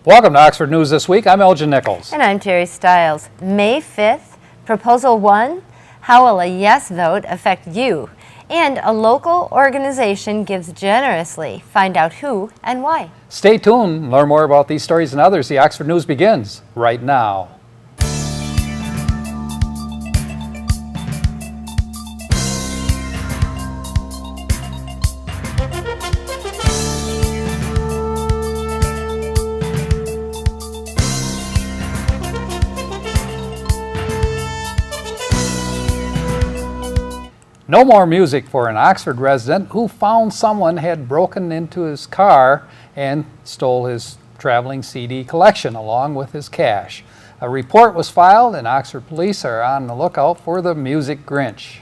Welcome to Oxford News This Week. I'm Elgin Nichols. And I'm Terry Stiles. May 5th, Proposal 1, how will a yes vote affect you? And a local organization gives generously. Find out who and why. Stay tuned. Learn more about these stories and others. The Oxford News begins right now. No more music for an Oxford resident who found someone had broken into his car and stole his traveling CD collection along with his cash. A report was filed and Oxford police are on the lookout for the music Grinch.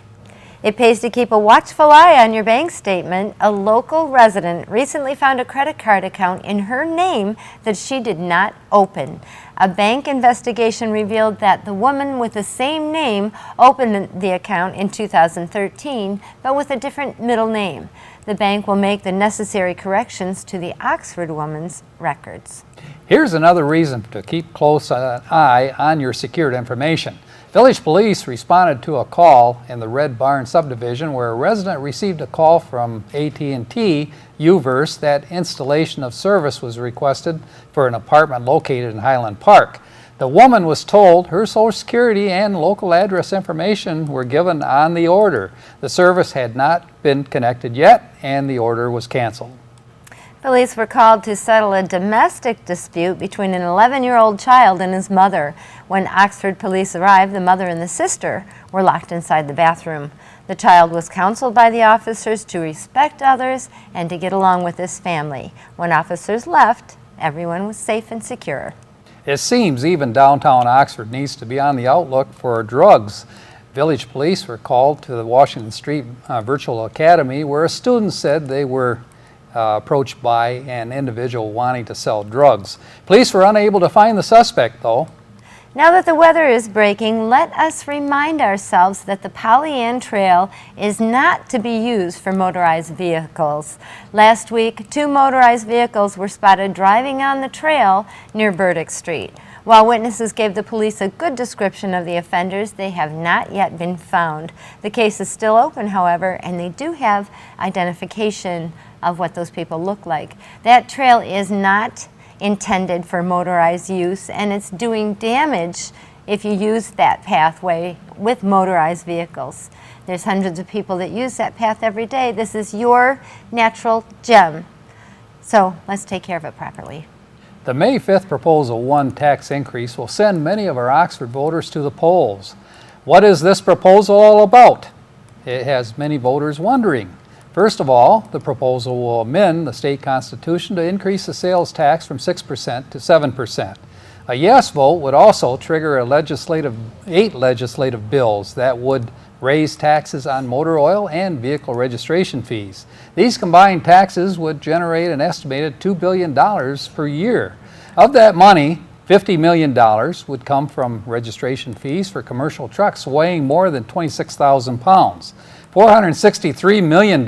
It pays to keep a watchful eye on your bank statement. A local resident recently found a credit card account in her name that she did not open. A bank investigation revealed that the woman with the same name opened the account in 2013, but with a different middle name. The bank will make the necessary corrections to the Oxford woman's records. Here's another reason to keep close eye on your secured information. Village police responded to a call in the Red Barn subdivision where a resident received a call from AT&T Uverse that installation of service was requested for an apartment located in Highland Park. The woman was told her social security and local address information were given on the order. The service had not been connected yet and the order was canceled. Police were called to settle a domestic dispute between an 11-year-old child and his mother. When Oxford police arrived, the mother and the sister were locked inside the bathroom. The child was counseled by the officers to respect others and to get along with his family. When officers left, everyone was safe and secure. It seems even downtown Oxford needs to be on the outlook for drugs. Village police were called to the Washington Street Virtual Academy where a student said they were approached by an individual wanting to sell drugs. Police were unable to find the suspect, though. Now that the weather is breaking, let us remind ourselves that the Pollyant Trail is not to be used for motorized vehicles. Last week, 2 motorized vehicles were spotted driving on the trail near Burdick Street. While witnesses gave the police a good description of the offenders, they have not yet been found. The case is still open, however, and they do have identification of what those people look like. That trail is not intended for motorized use, and it's doing damage if you use that pathway with motorized vehicles. There's hundreds of people that use that path every day. This is your natural gem. So let's take care of it properly. The May 5th Proposal 1 tax increase will send many of our Oxford voters to the polls. What is this proposal all about? It has many voters wondering. First of all, the proposal will amend the state constitution to increase the sales tax from 6% to 7%. A yes vote would also trigger 8 legislative bills that would raise taxes on motor oil and vehicle registration fees. These combined taxes would generate an estimated $2 billion per year. Of that money, $50 million would come from registration fees for commercial trucks weighing more than 26,000 pounds. $463 million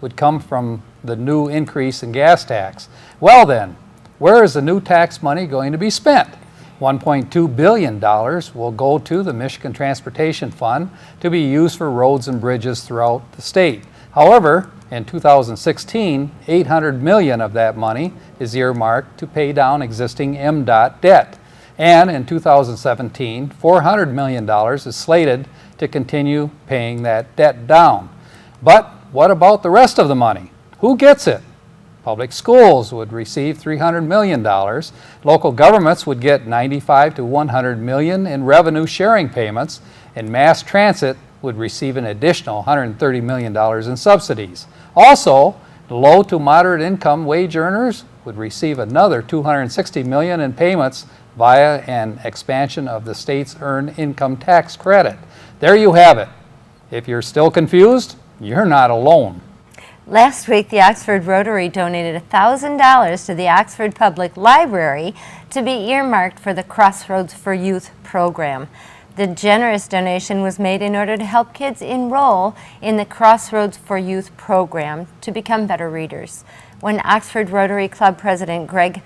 would come from the new increase in gas tax. Well then, where is the new tax money going to be spent? $1.2 billion will go to the Michigan Transportation Fund to be used for roads and bridges throughout the state. However, in 2016, $800 million of that money is earmarked to pay down existing MDOT debt. And in 2017, $400 million is slated to continue paying that debt down. But what about the rest of the money? Who gets it? Public schools would receive $300 million. Local governments would get $95 to $100 million in revenue sharing payments, and mass transit would receive an additional $130 million in subsidies. Also, low to moderate income wage earners would receive another $260 million in payments via an expansion of the state's earned income tax credit. There you have it. If you're still confused, you're not alone. Last week, the Oxford Rotary donated $1,000 to the Oxford Public Library to be earmarked for the Crossroads for Youth program. The generous donation was made in order to help kids enroll in the Crossroads for Youth program to become better readers. When Oxford Rotary Club President Greg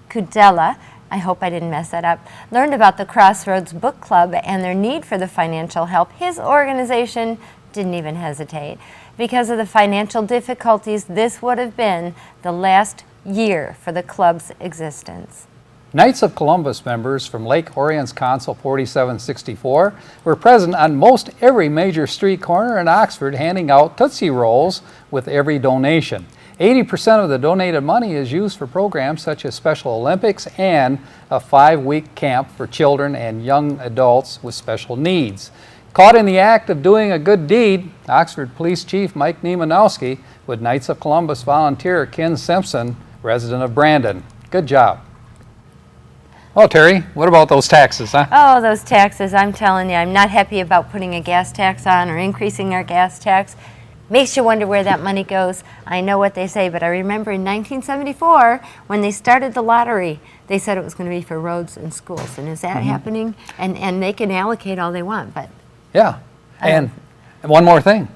Kudela, I hope I didn't mess that up, learned about the Crossroads Book Club and their need for the financial help, his organization didn't even hesitate. Because of the financial difficulties, this would have been the last year for the club's existence. Knights of Columbus members from Lake Orion's Council 4764 were present on most every major street corner in Oxford, handing out Tootsie Rolls with every donation. 80% of the donated money is used for programs such as Special Olympics and a 5-week camp for children and young adults with special needs. Caught in the act of doing a good deed, Oxford Police Chief Mike Niemanowski with Knights of Columbus volunteer Ken Simpson, resident of Brandon. Good job. Oh, Terry, what about those taxes, huh? Oh, those taxes, I'm telling you, I'm not happy about putting a gas tax on or increasing our gas tax. Makes you wonder where that money goes. I know what they say, but I remember in 1974, when they started the lottery, they said it was going to be for roads and schools. And is that happening? And they can allocate all they want, but... Yeah, and one more thing.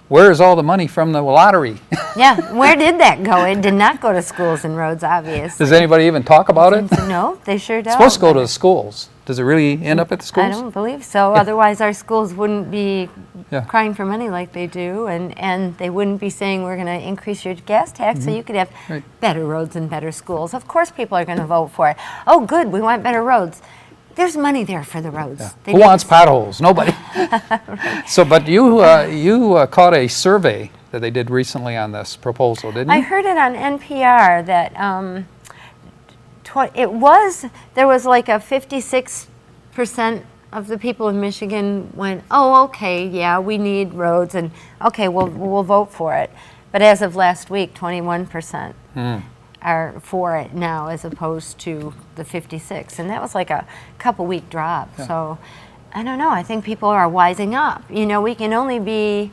Where is all the money from the lottery? Yeah, where did that go? It did not go to schools and roads, obviously. Does anybody even talk about it? No, they sure don't. It's supposed to go to the schools. Does it really end up at the schools? I don't believe so. Yeah. Otherwise, our schools wouldn't be Yeah. crying for money like they do, and they wouldn't be saying we're going to increase your gas tax so you could have Right. better roads and better schools. Of course people are going to vote for it. Oh, good, we want better roads. There's money there for the roads. Yeah. They Who need wants to- potholes? Nobody. So, but you caught a survey that they did recently on this proposal, didn't you? I heard it on NPR that there was like a 56% of the people in Michigan went, oh, okay, yeah, we need roads, and okay, we'll vote for it. But as of last week, 21% are for it now, as opposed to the 56, and that was like a couple-week drop. Yeah. So I don't know. I think people are wising up. You know, we can only be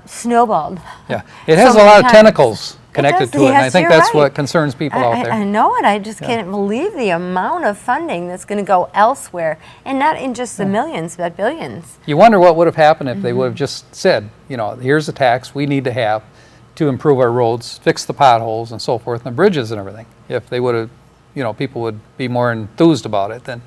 snowballed. Yeah, it has so a lot many of times. tentacles connected does, to it, and I yes, think you're that's right. what concerns people out there. I know it. I just can't believe the amount of funding that's going to go elsewhere, and not in just the millions, but billions. You wonder what would have happened if they would have just said, you know, here's the tax we need to have to improve our roads, fix the potholes and so forth, and the bridges and everything. If they would have, you know, people would be more enthused about it than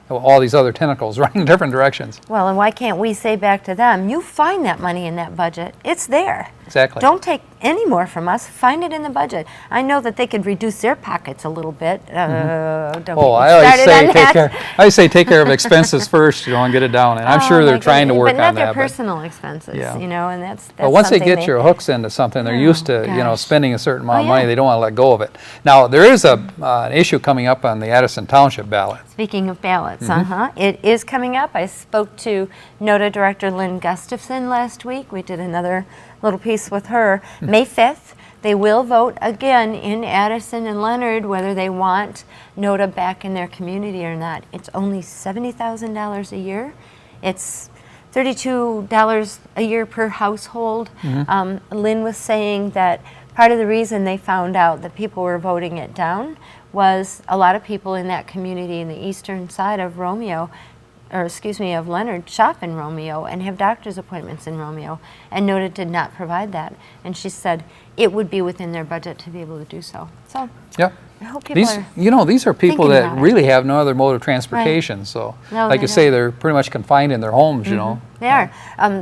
all these other tentacles running in different directions. Well, and why can't we say back to them, you find that money in that budget. It's there. Exactly. Don't take any more from us. Find it in the budget. I know that they could reduce their pockets a little bit. Don't get me I always started say on that. I say take care of expenses first, you know, and get it down. And I'm Oh, sure my they're trying to goodness. work but not on their that. personal expenses, Yeah. you know, and that's But once they something get your hooks into something, they're Oh, used to, you know, gosh. spending a certain amount of Oh, money. yeah. They don't want to let go of it. Now, there is an issue coming up on the Addison Township ballot. Speaking of ballots, it is coming up. I spoke to NOTA Director Lynn Gustafson last week. We did another little piece with her. May 5th, they will vote again in Addison and Leonard whether they want NOTA back in their community or not. It's only $70,000 a year. It's $32 a year per household. Lynn was saying that part of the reason they found out that people were voting it down was a lot of people in that community in the eastern side of of Leonard shop in Romeo and have doctor's appointments in Romeo, and NOTA did not provide that. And she said it would be within their budget to be able to do so. So Yep. I hope people These, are you know, these are people thinking that about it. really have no other mode of transportation. So, No, like they you say, don't. they're pretty much confined in their homes, you know. They are.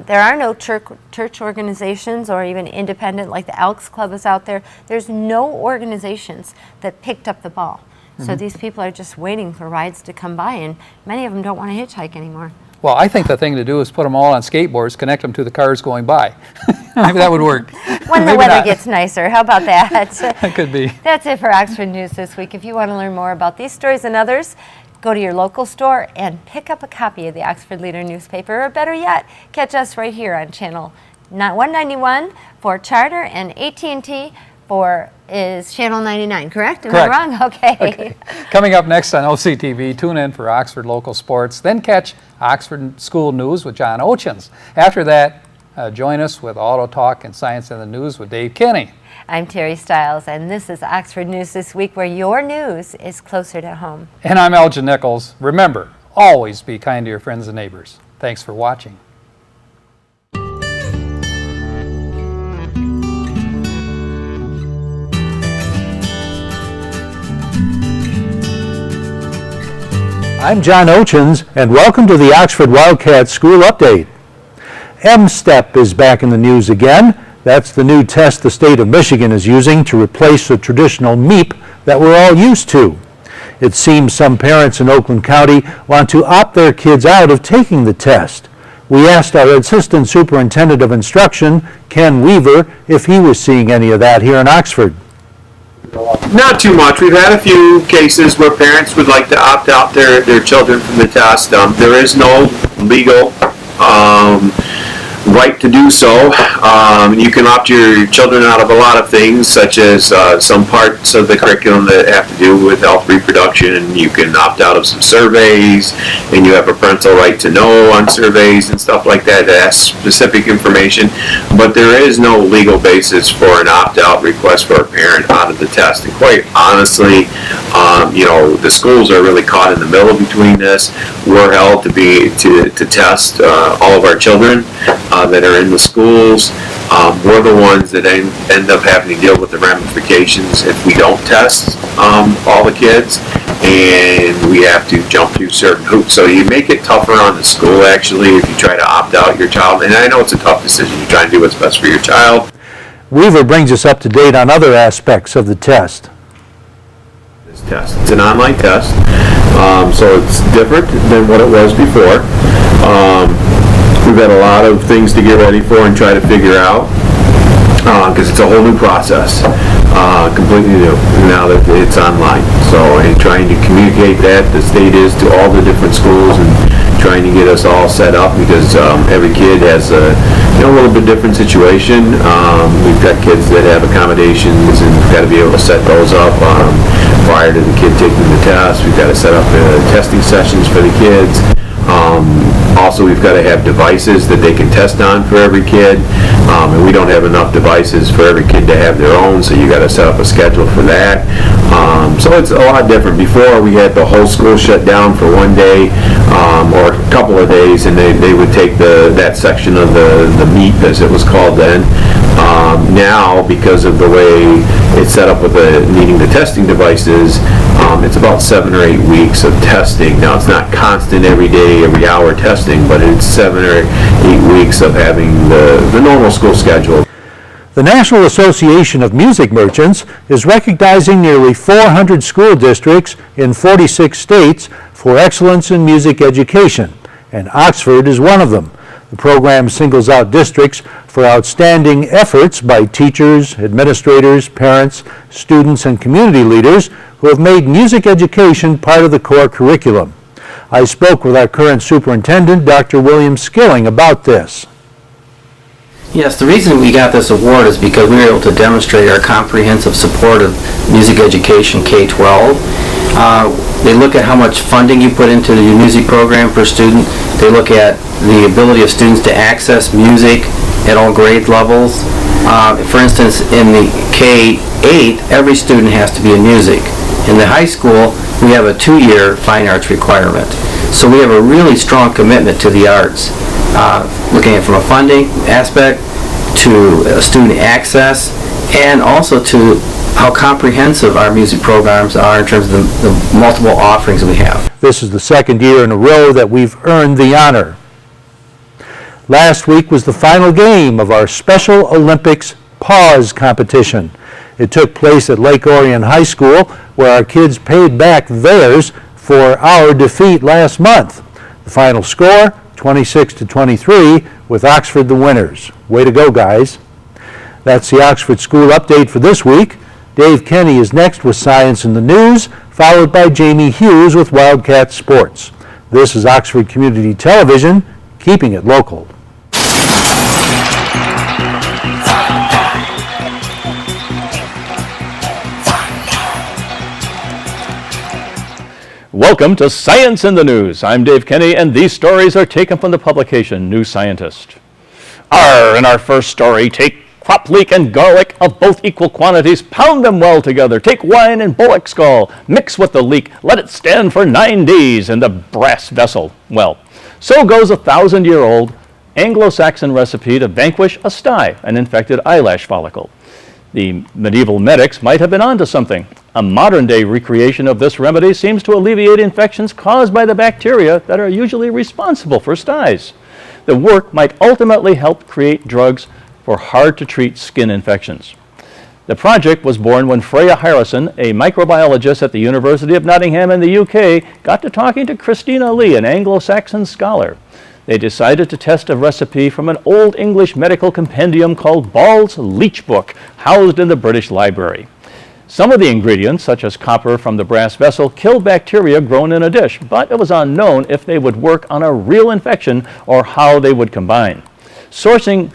There are no church organizations or even independent, like the Elks Club is out there. There's no organizations that picked up the ball. So these people are just waiting for rides to come by, and many of them don't want to hitchhike anymore. Well, I think the thing to do is put them all on skateboards, connect them to the cars going by. Maybe that would work. When the Maybe weather not. gets nicer, how about that? That could be. That's it for Oxford News this week. If you want to learn more about these stories and others, go to your local store and pick up a copy of the Oxford Leader newspaper, or better yet, catch us right here on channel 191 for Charter, and AT&T is channel 99, correct? Am Correct. I wrong? Okay. Coming up next on OCTV, tune in for Oxford Local Sports, then catch Oxford School News with John Ochins. After that, join us with Auto Talk and Science in the News with Dave Kinney. I'm Terry Stiles, and this is Oxford News This Week, where your news is closer to home. And I'm Elgin Nichols. Remember, always be kind to your friends and neighbors. Thanks for watching. I'm John Ochins, and welcome to the Oxford Wildcats School Update. MSTEP is back in the news again. That's the new test the state of Michigan is using to replace the traditional MEP that we're all used to. It seems some parents in Oakland County want to opt their kids out of taking the test. We asked our Assistant Superintendent of Instruction, Ken Weaver, if he was seeing any of that here in Oxford. Not too much. We've had a few cases where parents would like to opt out their children from the test. There is no legal right to do so. You can opt your children out of a lot of things, such as some parts of the curriculum that have to do with health reproduction. You can opt out of some surveys, and you have a parental right to know on surveys and stuff like that ask specific information. But there is no legal basis for an opt-out request for a parent out of the test. And quite honestly, the schools are really caught in the middle between this. We're held to test all of our children that are in the schools. We're the ones that end up having to deal with the ramifications if we don't test all the kids, and we have to jump through certain hoops. So you make it tougher on the school, actually, if you try to opt out your child. And I know it's a tough decision. You're trying to do what's best for your child. Weaver brings us up to date on other aspects of the test. This test, it's an online test, so it's different than what it was before. We've got a lot of things to get ready for and try to figure out, because it's a whole new process, completely new now that it's online. So, and trying to communicate that the state is to all the different schools, and trying to get us all set up, because every kid has a little bit different situation. We've got kids that have accommodations, and we've got to be able to set those up prior to the kid taking the test. We've got to set up testing sessions for the kids. Also, we've got to have devices that they can test on for every kid, and we don't have enough devices for every kid to have their own, so you got to set up a schedule for that. So it's a lot different. Before, we had the whole school shut down for one day or a couple of days, and they would take that section of the MEP, as it was called then. Now, because of the way it's set up with needing the testing devices, it's about 7 or 8 weeks of testing. Now, it's not constant every day, every hour testing, but it's 7 or 8 weeks of having the normal school schedule. The National Association of Music Merchants is recognizing nearly 400 school districts in 46 states for excellence in music education, and Oxford is one of them. The program singles out districts for outstanding efforts by teachers, administrators, parents, students, and community leaders who have made music education part of the core curriculum. I spoke with our current superintendent, Dr. William Skilling, about this. Yes, the reason we got this award is because we were able to demonstrate our comprehensive support of music education K-12. They look at how much funding you put into the music program per student. They look at the ability of students to access music at all grade levels. For instance, in the K-8, every student has to be in music. In the high school, we have a 2-year fine arts requirement. So we have a really strong commitment to the arts, looking at it from a funding aspect, to student access, and also to how comprehensive our music programs are in terms of the multiple offerings we have. This is the second year in a row that we've earned the honor. Last week was the final game of our Special Olympics Pause competition. It took place at Lake Orion High School, where our kids paid back theirs for our defeat last month. The final score, 26-23, with Oxford the winners. Way to go, guys. That's the Oxford School Update for this week. Dave Kenny is next with Science in the News, followed by Jamie Hughes with Wildcat Sports. This is Oxford Community Television, keeping it local. Welcome to Science in the News. I'm Dave Kenny, and these stories are taken from the publication New Scientist. In our first story, take crop leek and garlic of both equal quantities, pound them well together. Take wine and bullock skull, mix with the leek, let it stand for 9 days in the brass vessel. Well, so goes a 1,000-year-old Anglo-Saxon recipe to vanquish a stye, an infected eyelash follicle. The medieval medics might have been onto something. A modern-day recreation of this remedy seems to alleviate infections caused by the bacteria that are usually responsible for styes. The work might ultimately help create drugs for hard-to-treat skin infections. The project was born when Freya Harrison, a microbiologist at the University of Nottingham in the UK, got to talking to Christina Lee, an Anglo-Saxon scholar. They decided to test a recipe from an old English medical compendium called Ball's Leech Book, housed in the British Library. Some of the ingredients, such as copper from the brass vessel, killed bacteria grown in a dish, but it was unknown if they would work on a real infection or how they would combine. Sourcing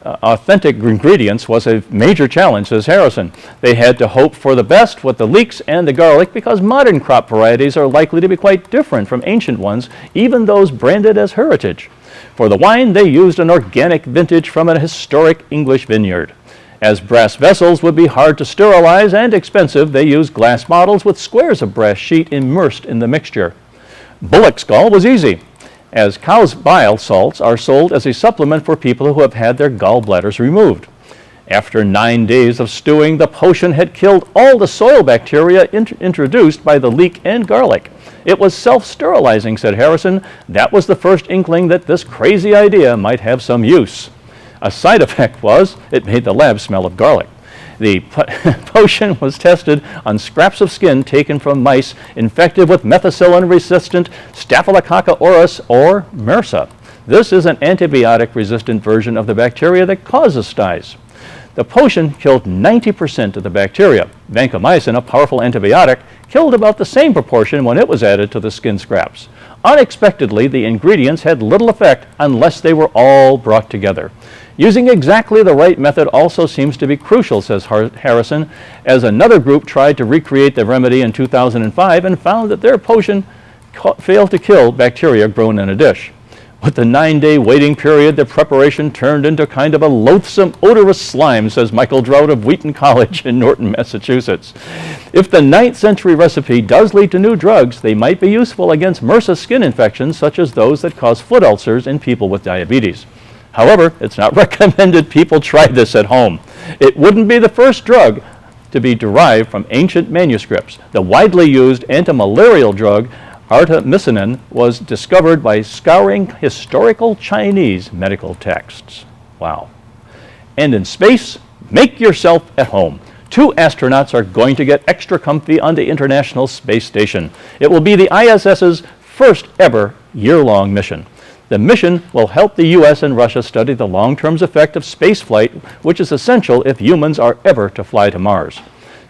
authentic ingredients was a major challenge, says Harrison. They had to hope for the best with the leeks and the garlic because modern crop varieties are likely to be quite different from ancient ones, even those branded as heritage. For the wine, they used an organic vintage from a historic English vineyard. As brass vessels would be hard to sterilize and expensive, they used glass bottles with squares of brass sheet immersed in the mixture. Bullock's gall was easy, as cow's bile salts are sold as a supplement for people who have had their gallbladders removed. After 9 days of stewing, the potion had killed all the soil bacteria introduced by the leek and garlic. It was self-sterilizing, said Harrison. That was the first inkling that this crazy idea might have some use. A side effect was it made the lab smell of garlic. The potion was tested on scraps of skin taken from mice infected with methicillin-resistant Staphylococcus aureus or MRSA. This is an antibiotic-resistant version of the bacteria that causes styes. The potion killed 90% of the bacteria. Vancomycin, a powerful antibiotic, killed about the same proportion when it was added to the skin scraps. Unexpectedly, the ingredients had little effect unless they were all brought together. Using exactly the right method also seems to be crucial, says Harrison, as another group tried to recreate the remedy in 2005 and found that their potion failed to kill bacteria grown in a dish. With the 9-day waiting period, the preparation turned into kind of a loathsome, odorous slime, says Michael Drought of Wheaton College in Norton, Massachusetts. If the 9th century recipe does lead to new drugs, they might be useful against MRSA skin infections such as those that cause foot ulcers in people with diabetes. However, it's not recommended people try this at home. It wouldn't be the first drug to be derived from ancient manuscripts. The widely used antimalarial drug artemisinin was discovered by scouring historical Chinese medical texts. Wow. And in space, make yourself at home. 2 astronauts are going to get extra comfy on the International Space Station. It will be the ISS's first ever year-long mission. The mission will help the U.S. and Russia study the long-term effect of spaceflight, which is essential if humans are ever to fly to Mars.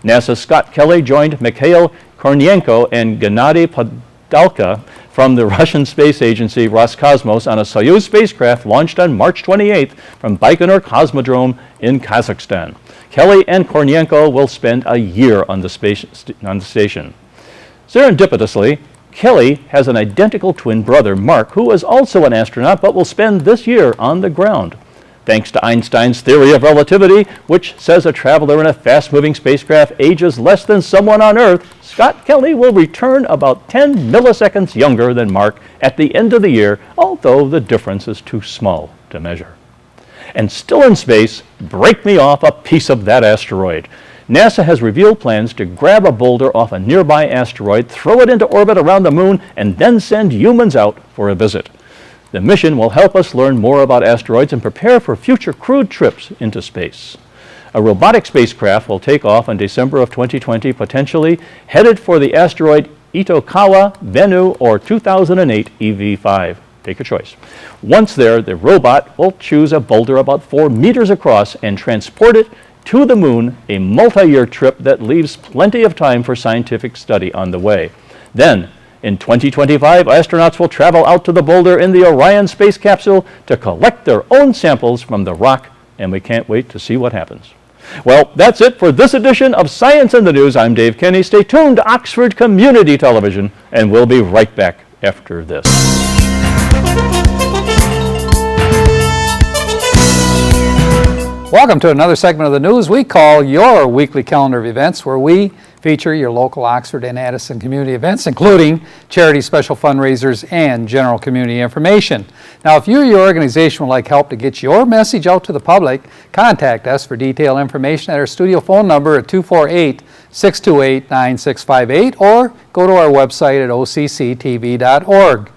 NASA's Scott Kelly joined Mikhail Kornienko and Gennady Podalka from the Russian space agency Roscosmos on a Soyuz spacecraft launched on March 28th from Baikonur Cosmodrome in Kazakhstan. Kelly and Kornienko will spend a year on the station. Serendipitously, Kelly has an identical twin brother, Mark, who is also an astronaut but will spend this year on the ground. Thanks to Einstein's theory of relativity, which says a traveler in a fast-moving spacecraft ages less than someone on Earth, Scott Kelly will return about 10 milliseconds younger than Mark at the end of the year, although the difference is too small to measure. And still in space, break me off a piece of that asteroid. NASA has revealed plans to grab a boulder off a nearby asteroid, throw it into orbit around the moon, and then send humans out for a visit. The mission will help us learn more about asteroids and prepare for future crewed trips into space. A robotic spacecraft will take off in December of 2020, potentially headed for the asteroid Itokawa, Bennu, or 2008 EV5. Take your choice. Once there, the robot will choose a boulder about 4 meters across and transport it to the moon, a multi-year trip that leaves plenty of time for scientific study on the way. Then, in 2025, astronauts will travel out to the boulder in the Orion space capsule to collect their own samples from the rock, and we can't wait to see what happens. Well, that's it for this edition of Science in the News. I'm Dave Kenny. Stay tuned to Oxford Community Television, and we'll be right back after this. Welcome to another segment of the news we call your weekly calendar of events, where we feature your local Oxford and Addison community events, including charity special fundraisers and general community information. Now, if you or your organization would like help to get your message out to the public, contact us for detailed information at our studio phone number at 248-628-9658 or go to our website at occtv.org.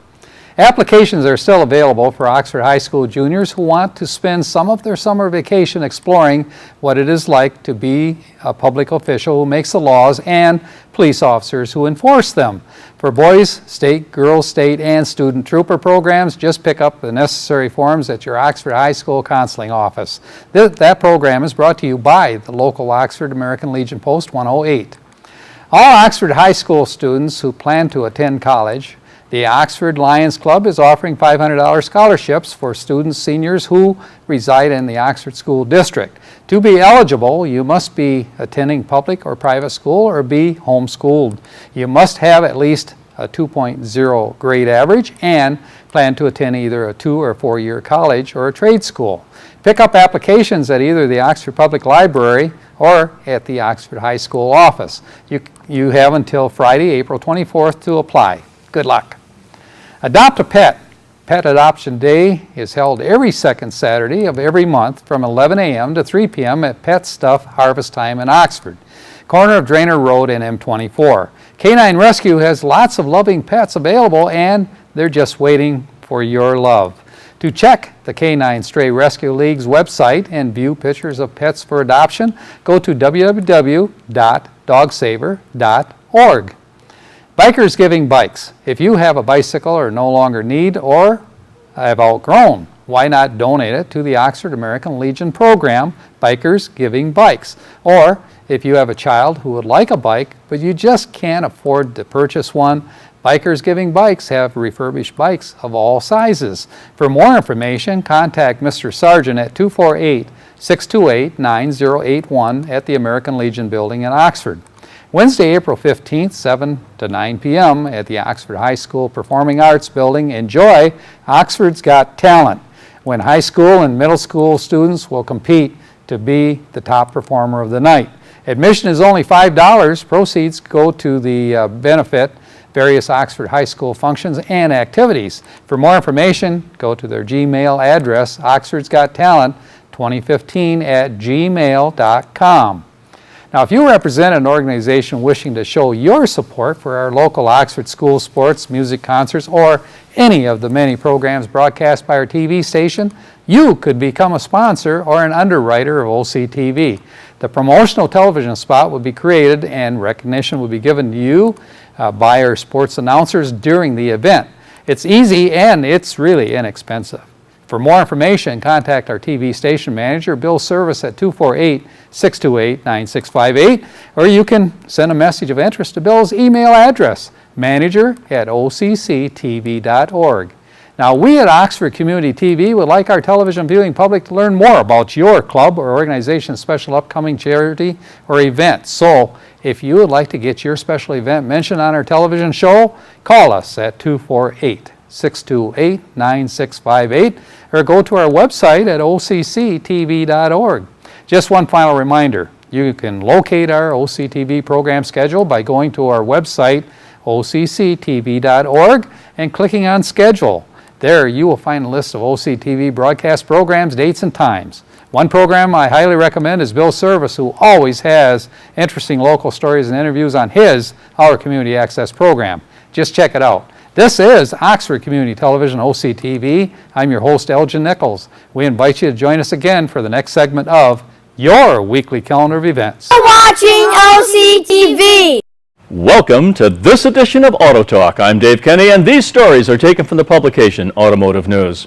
Applications are still available for Oxford High School juniors who want to spend some of their summer vacation exploring what it is like to be a public official who makes the laws and police officers who enforce them. For boys, state, girls, state, and student trooper programs, just pick up the necessary forms at your Oxford High School counseling office. That program is brought to you by the local Oxford American Legion Post 108. All Oxford High School students who plan to attend college, the Oxford Lions Club is offering $500 scholarships for students, seniors who reside in the Oxford School District. To be eligible, you must be attending public or private school or be homeschooled. You must have at least a 2.0 grade average and plan to attend either a 2 or 4 year college or a trade school. Pick up applications at either the Oxford Public Library or at the Oxford High School office. You have until Friday, April 24th to apply. Good luck. Adopt a pet. Pet Adoption Day is held every second Saturday of every month from 11 a.m. to 3 p.m. at Pet Stuff Harvest Time in Oxford, corner of Drainer Road and M24. Canine Rescue has lots of loving pets available and they're just waiting for your love. To check the Canine Stray Rescue League's website and view pictures of pets for adoption, go to www.dogsaver.org. Bikers Giving Bikes. If you have a bicycle or no longer need or have outgrown, why not donate it to the Oxford American Legion program, Bikers Giving Bikes? Or if you have a child who would like a bike, but you just can't afford to purchase one, Bikers Giving Bikes have refurbished bikes of all sizes. For more information, contact Mr. Sargent at 248-628-9081 at the American Legion Building in Oxford. Wednesday, April 15th, 7 to 9 p.m. at the Oxford High School Performing Arts Building. Enjoy Oxford's Got Talent, when high school and middle school students will compete to be the top performer of the night. Admission is only $5. Proceeds go to the benefit various Oxford High School functions and activities. For more information, go to their Gmail address, oxfordsgottalent2015@gmail.com. Now, if you represent an organization wishing to show your support for our local Oxford school sports, music concerts, or any of the many programs broadcast by our TV station, you could become a sponsor or an underwriter of OCTV. The promotional television spot would be created and recognition would be given to you by our sports announcers during the event. It's easy and it's really inexpensive. For more information, contact our TV station manager, Bill Service, at 248-628-9658, or you can send a message of interest to Bill's email address, manager@occtv.org. Now, we at Oxford Community TV would like our television viewing public to learn more about your club or organization's special upcoming charity or event. So, if you would like to get your special event mentioned on our television show, call us at 248-628-9658 or go to our website at occtv.org. Just one final reminder, you can locate our OCTV program schedule by going to our website, occtv.org, and clicking on Schedule. There you will find a list of OCTV broadcast programs, dates, and times. One program I highly recommend is Bill Service, who always has interesting local stories and interviews on our Community Access program. Just check it out. This is Oxford Community Television, OCTV. I'm your host, Elgin Nichols. We invite you to join us again for the next segment of your weekly calendar of events. Watching OCTV. Welcome to this edition of Auto Talk. I'm Dave Kenny, and these stories are taken from the publication Automotive News.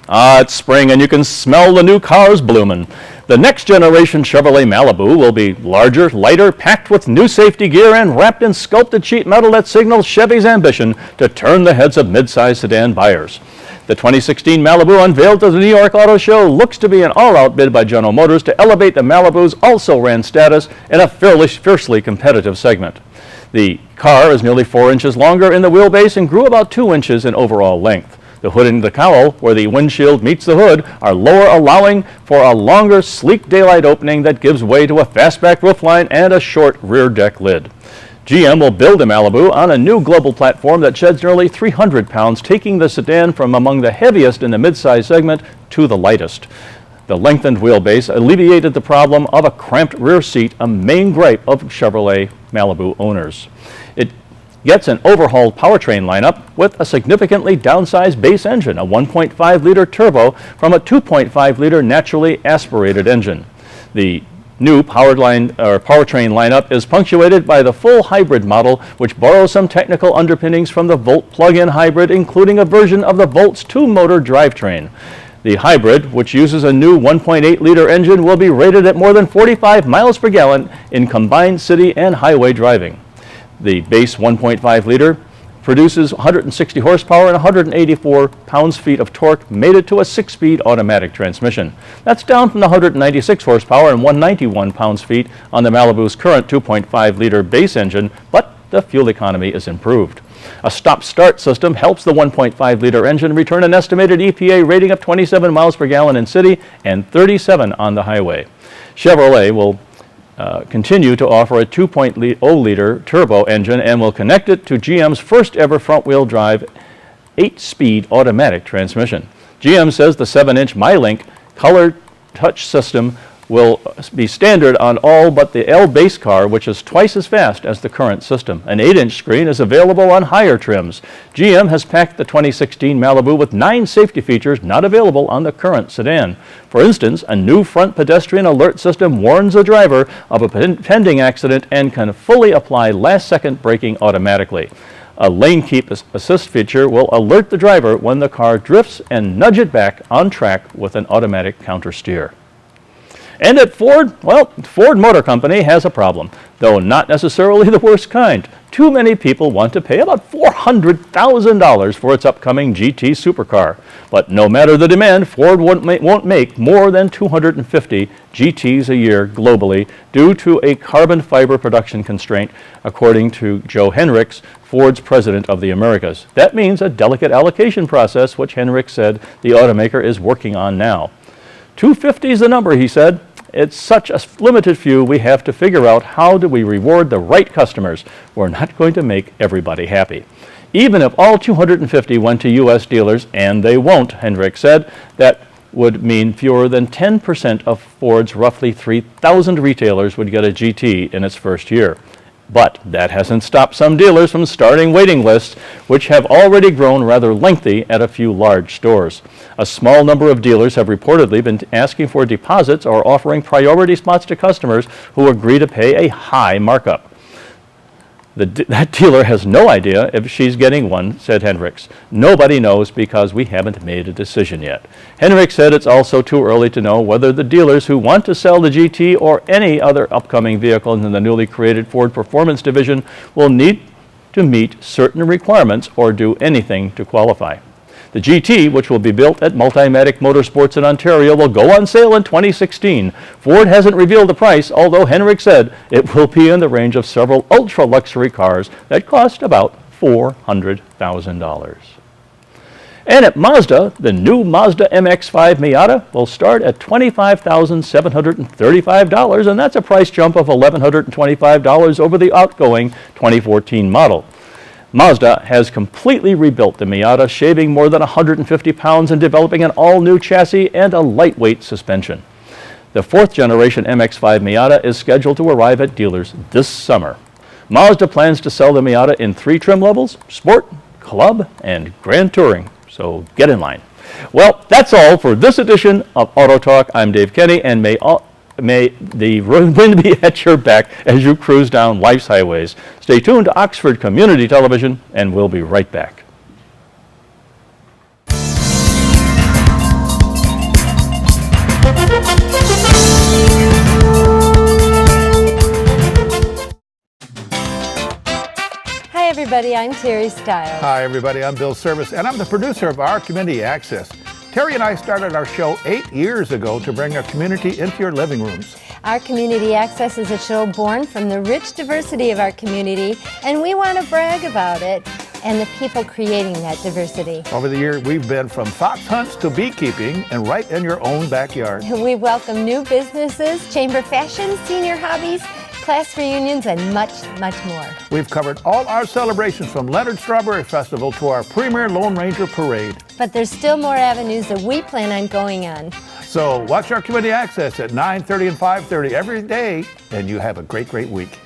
It's spring, and you can smell the new cars blooming. The next generation Chevrolet Malibu will be larger, lighter, packed with new safety gear, and wrapped in sculpted sheet metal that signals Chevy's ambition to turn the heads of mid-size sedan buyers. The 2016 Malibu, unveiled at the New York Auto Show, looks to be an all-out bid by General Motors to elevate the Malibu's also-ran status in a fiercely competitive segment. The car is nearly 4 inches longer in the wheelbase and grew about 2 inches in overall length. The hood and the cowl, where the windshield meets the hood, are lower, allowing for a longer, sleek daylight opening that gives way to a fastback roofline and a short rear deck lid. GM will build a Malibu on a new global platform that sheds nearly 300 pounds, taking the sedan from among the heaviest in the midsize segment to the lightest. The lengthened wheelbase alleviated the problem of a cramped rear seat, a main gripe of Chevrolet Malibu owners. It gets an overhauled powertrain lineup with a significantly downsized base engine, a 1.5-liter turbo from a 2.5-liter naturally aspirated engine. The new powertrain lineup is punctuated by the full hybrid model, which borrows some technical underpinnings from the Volt plug-in hybrid, including a version of the Volt's two-motor drivetrain. The hybrid, which uses a new 1.8-liter engine, will be rated at more than 45 miles per gallon in combined city and highway driving. The base 1.5-liter produces 160 horsepower and 184 pounds-feet of torque, mated to a 6-speed automatic transmission. That's down from the 196 horsepower and 191 pounds-feet on the Malibu's current 2.5-liter base engine, but the fuel economy is improved. A stop-start system helps the 1.5-liter engine return an estimated EPA rating of 27 miles per gallon in city and 37 on the highway. Chevrolet will continue to offer a 2.0-liter turbo engine and will connect it to GM's first-ever front-wheel drive 8-speed automatic transmission. GM says the 7-inch MyLink color touch system will be standard on all but the L base car, which is twice as fast as the current system. An 8-inch screen is available on higher trims. GM has packed the 2016 Malibu with 9 safety features not available on the current sedan. For instance, a new front pedestrian alert system warns a driver of a pending accident and can fully apply last-second braking automatically. A lane keep assist feature will alert the driver when the car drifts and nudge it back on track with an automatic counter steer. And at Ford, well, Ford Motor Company has a problem, though not necessarily the worst kind. Too many people want to pay about $400,000 for its upcoming GT supercar. But no matter the demand, Ford won't make more than 250 GTs a year globally due to a carbon fiber production constraint, according to Joe Henricks, Ford's president of the Americas. That means a delicate allocation process, which Henricks said the automaker is working on now. 250 is the number, he said. It's such a limited few, we have to figure out how do we reward the right customers. We're not going to make everybody happy. Even if all 250 went to U.S. dealers, and they won't, Hendrick said, that would mean fewer than 10% of Ford's roughly 3,000 retailers would get a GT in its first year. But that hasn't stopped some dealers from starting waiting lists, which have already grown rather lengthy at a few large stores. A small number of dealers have reportedly been asking for deposits or offering priority spots to customers who agree to pay a high markup. That dealer has no idea if she's getting one, said Hendricks. Nobody knows because we haven't made a decision yet. Hendricks said it's also too early to know whether the dealers who want to sell the GT or any other upcoming vehicle in the newly created Ford Performance Division will need to meet certain requirements or do anything to qualify. The GT, which will be built at Multimatic Motorsports in Ontario, will go on sale in 2016. Ford hasn't revealed the price, although Henrik said it will be in the range of several ultra-luxury cars that cost about $400,000. And at Mazda, the new Mazda MX-5 Miata will start at $25,735, and that's a price jump of $1,125 over the outgoing 2014 model. Mazda has completely rebuilt the Miata, shaving more than 150 pounds and developing an all-new chassis and a lightweight suspension. The fourth-generation MX-5 Miata is scheduled to arrive at dealers this summer. Mazda plans to sell the Miata in 3 trim levels: Sport, Club, and Grand Touring. So get in line. Well, that's all for this edition of Auto Talk. I'm Dave Kenny, and may the wind be at your back as you cruise down life's highways. Stay tuned to Oxford Community Television, and we'll be right back. Hi everybody, I'm Terry Stiles. Hi everybody, I'm Bill Service, and I'm the producer of Our Community Access. Terry and I started our show 8 years ago to bring our community into your living rooms. Our Community Access is a show born from the rich diversity of our community, and we want to brag about it. and the people creating that diversity. Over the years, we've been from fox hunts to beekeeping and right in your own backyard. We welcome new businesses, chamber fashion, senior hobbies, class reunions, and much, much more. We've covered all our celebrations from Leonard Strawberry Festival to our premier Lone Ranger Parade. But there's still more avenues that we plan on going on. So watch our community access at 9:30 and 5:30 every day, and you have a great, great week.